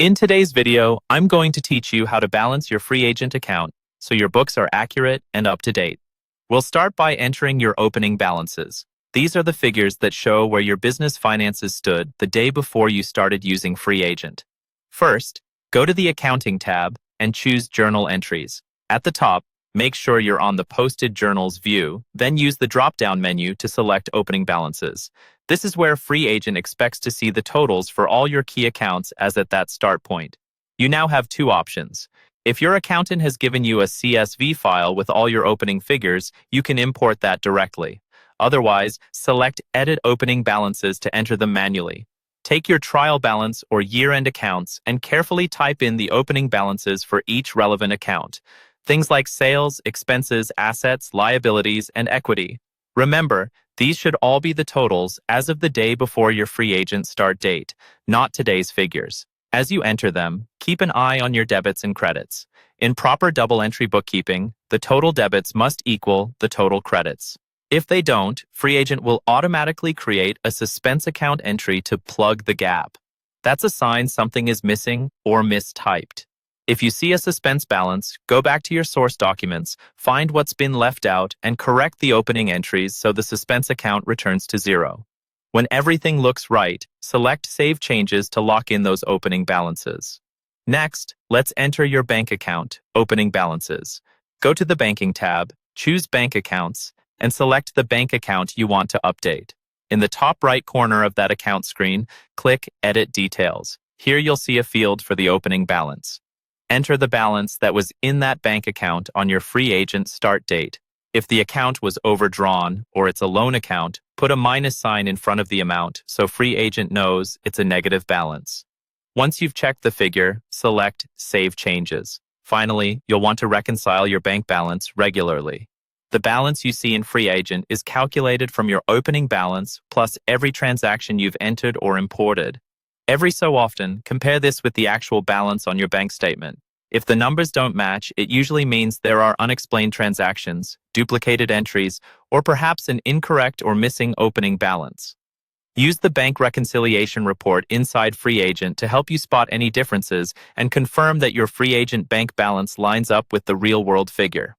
In today's video, I'm going to teach you how to balance your free agent account so your books are accurate and up to date. We'll start by entering your opening balances. These are the figures that show where your business finances stood the day before you started using Freeagent. First, go to the Accounting tab and choose Journal Entries. At the top, make sure you're on the Posted Journals view, then use the drop-down menu to select Opening Balances. This is where Freeagent expects to see the totals for all your key accounts as at that start point. You now have two options. If your accountant has given you a CSV file with all your opening figures, you can import that directly. Otherwise, select Edit Opening Balances to enter them manually. Take your trial balance or year-end accounts and carefully type in the opening balances for each relevant account. Things like sales, expenses, assets, liabilities, and equity. Remember, these should all be the totals as of the day before your Freeagent start date, not today's figures. As you enter them, keep an eye on your debits and credits. In proper double-entry bookkeeping, the total debits must equal the total credits. If they don't, Freeagent will automatically create a suspense account entry to plug the gap. That's a sign something is missing or mistyped. If you see a suspense balance, go back to your source documents, find what's been left out, and correct the opening entries so the suspense account returns to zero. When everything looks right, select Save Changes to lock in those opening balances. Next, let's enter your bank account, opening balances. Go to the Banking tab, choose Bank Accounts, and select the bank account you want to update. In the top right corner of that account screen, click Edit Details. Here you'll see a field for the opening balance. Enter the balance that was in that bank account on your Freeagent start date. If the account was overdrawn or it's a loan account, put a minus sign in front of the amount so Freeagent knows it's a negative balance. Once you've checked the figure, select Save Changes. Finally, you'll want to reconcile your bank balance regularly. The balance you see in Freeagent is calculated from your opening balance plus every transaction you've entered or imported. Every so often, compare this with the actual balance on your bank statement. If the numbers don't match, it usually means there are unexplained transactions, duplicated entries, or perhaps an incorrect or missing opening balance. Use the bank reconciliation report inside Freeagent to help you spot any differences and confirm that your Freeagent bank balance lines up with the real-world figure.